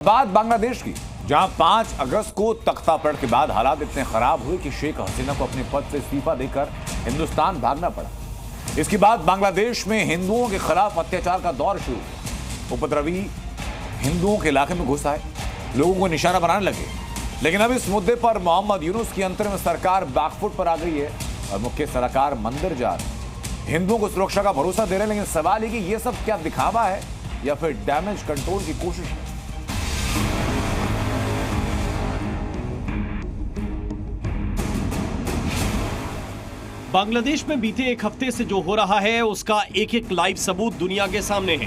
बात बांग्लादेश की, जहां 5 अगस्त को तख्ता पलट के बाद हालात इतने खराब हुए कि शेख हसीना को अपने पद से इस्तीफा देकर हिंदुस्तान भागना पड़ा। इसके बाद बांग्लादेश में हिंदुओं के खिलाफ अत्याचार का दौर शुरू हुआ। उपद्रवी हिंदुओं के इलाके में घुस आए, लोगों को निशाना बनाने लगे। लेकिन अब इस मुद्दे पर मोहम्मद यूनुस की अंतरिम सरकार बैकफुट पर आ गई है और मुख्य सलाहकार मंदिर जा रहे, हिंदुओं को सुरक्षा का भरोसा दे रहे हैं। लेकिन सवाल है कि यह सब क्या दिखावा है या फिर डैमेज कंट्रोल की कोशिश है। बांग्लादेश में बीते एक हफ्ते से जो हो रहा है उसका एक एक लाइव सबूत दुनिया के सामने है।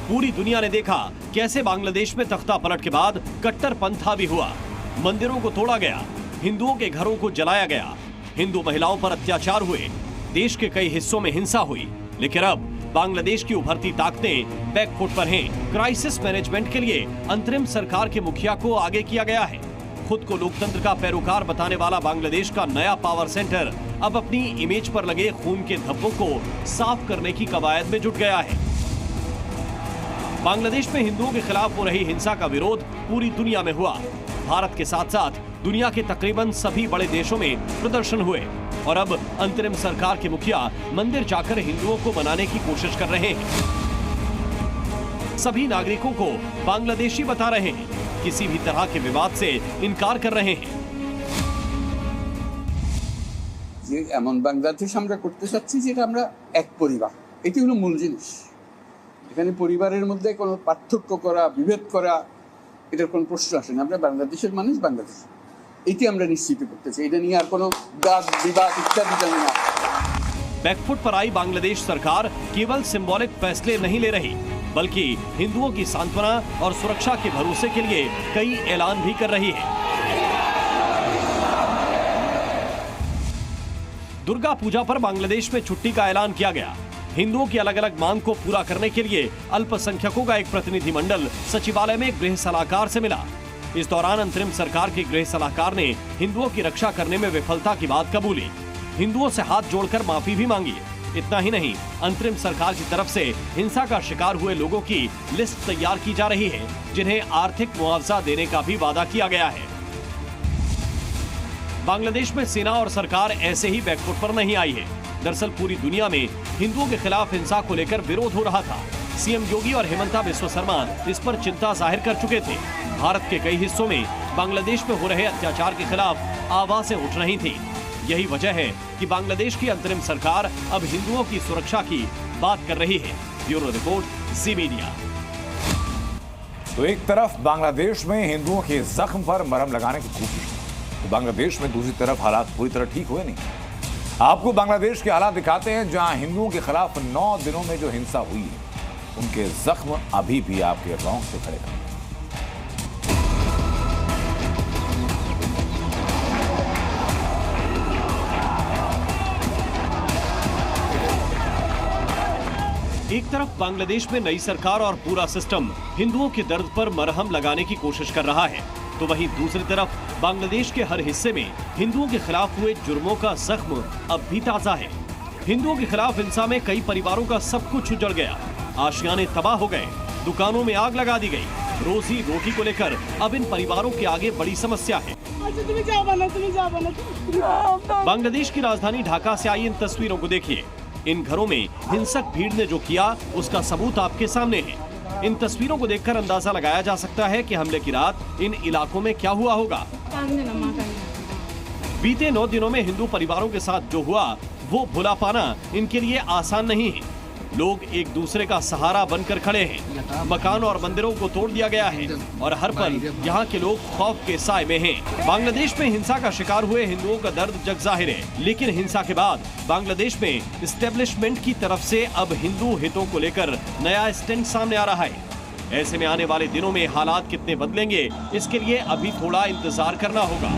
पूरी दुनिया ने देखा कैसे बांग्लादेश में तख्ता पलट के बाद कट्टरपंथ हावी हुआ, मंदिरों को तोड़ा गया, हिंदुओं के घरों को जलाया गया, हिंदू महिलाओं पर अत्याचार हुए, देश के कई हिस्सों में हिंसा हुई। लेकिन अब बांग्लादेश की उभरती ताकतें बैकफुट पर हैं। क्राइसिस मैनेजमेंट के लिए अंतरिम सरकार के मुखिया को आगे किया गया है। खुद को लोकतंत्र का पैरोकार बताने वाला बांग्लादेश का नया पावर सेंटर अब अपनी इमेज पर लगे खून के धब्बों को साफ करने की कवायद में जुट गया है। बांग्लादेश में हिंदुओं के खिलाफ हो रही हिंसा का विरोध पूरी दुनिया में हुआ। भारत के साथ साथ दुनिया के तकरीबन सभी बड़े देशों में प्रदर्शन हुए और अब अंतरिम सरकार के मुखिया मंदिर जाकर हिंदुओं को मनाने की कोशिश कर रहे हैं। सभी नागरिकों को बांग्लादेशी बता रहे हैं, किसी भी तरह के विवाद से इनकार कर रहे हैं। যে এমন বাংলাদেশ আমরা করতে চাচ্ছি যেটা আমরা এক পরিবার, এটি হলো মূল জিনিস। এখানে পরিবারের মধ্যে কোনো পার্থক্য করা, বিভেদ করা, এটার কোনো প্রশ্ন আসে না। আমরা বাংলাদেশের মানুষ, বাংলাদেশ, এটি আমরা নিশ্চিত করতে চাই। এটা নিয়ে আর কোনো বাদ বিবাদ ইত্যাদি জানি না। बैकफुट पर आई बांग्लादेश सरकार केवल सिंबॉलिक फैसले नहीं ले रही, बल्कि हिंदुओं की सांत्वना और सुरक्षा के भरोसे के लिए कई ऐलान भी कर रही है। दुर्गा पूजा पर बांग्लादेश में छुट्टी का ऐलान किया गया। हिंदुओं की अलग अलग मांग को पूरा करने के लिए अल्पसंख्यकों का एक प्रतिनिधिमंडल सचिवालय में गृह सलाहकार से मिला। इस दौरान अंतरिम सरकार के गृह सलाहकार ने हिंदुओं की रक्षा करने में विफलता की बात कबूली, हिंदुओं से हाथ जोड़कर माफी भी मांगी। इतना ही नहीं, अंतरिम सरकार की तरफ से हिंसा का शिकार हुए लोगों की लिस्ट तैयार की जा रही है, जिन्हें आर्थिक मुआवजा देने का भी वादा किया गया है। बांग्लादेश में सेना और सरकार ऐसे ही बैकफुट पर नहीं आई है। दरअसल पूरी दुनिया में हिंदुओं के खिलाफ हिंसा को लेकर विरोध हो रहा था। सीएम योगी और हेमंता बिस्वा शर्मा इस पर चिंता जाहिर कर चुके थे। भारत के कई हिस्सों में बांग्लादेश में हो रहे अत्याचार के खिलाफ आवाजें उठ रही थी। यही वजह है कि बांग्लादेश की अंतरिम सरकार अब हिंदुओं की सुरक्षा की बात कर रही है। ब्यूरो रिपोर्ट, जी मीडिया। तो एक तरफ बांग्लादेश में हिंदुओं के जख्म पर मरहम लगाने की कोशिश, तो बांग्लादेश में दूसरी तरफ हालात पूरी तरह ठीक हुए नहीं। आपको बांग्लादेश के हालात दिखाते हैं, जहां हिंदुओं के खिलाफ 9 दिनों में जो हिंसा हुई है, उनके जख्म अभी भी आपके रोंगटे खड़े हैं। एक तरफ बांग्लादेश में नई सरकार और पूरा सिस्टम हिंदुओं के दर्द पर मरहम लगाने की कोशिश कर रहा है, तो वहीं दूसरी तरफ बांग्लादेश के हर हिस्से में हिंदुओं के खिलाफ हुए जुर्मों का जख्म अब भी ताजा है। हिंदुओं के खिलाफ हिंसा में कई परिवारों का सब कुछ उजड़ गया, आशियाने तबाह हो गए, दुकानों में आग लगा दी गई। रोजी रोटी को लेकर अब इन परिवारों के आगे बड़ी समस्या है। बांग्लादेश की राजधानी ढाका से आई इन तस्वीरों को देखिए। इन घरों में हिंसक भीड़ ने जो किया उसका सबूत आपके सामने है। इन तस्वीरों को देखकर अंदाजा लगाया जा सकता है कि हमले की रात इन इलाकों में क्या हुआ होगा। बीते 9 दिनों में हिंदू परिवारों के साथ जो हुआ वो भुला पाना इनके लिए आसान नहीं है। लोग एक दूसरे का सहारा बनकर खड़े हैं। मकान और मंदिरों को तोड़ दिया गया है और हर पल यहाँ के लोग खौफ के साए में हैं। बांग्लादेश में हिंसा का शिकार हुए हिंदुओं का दर्द जग जाहिर है, लेकिन हिंसा के बाद बांग्लादेश में इस्टेब्लिशमेंट की तरफ से अब हिंदू हितों को लेकर नया स्टैंड सामने आ रहा है। ऐसे में आने वाले दिनों में हालात कितने बदलेंगे, इसके लिए अभी थोड़ा इंतजार करना होगा।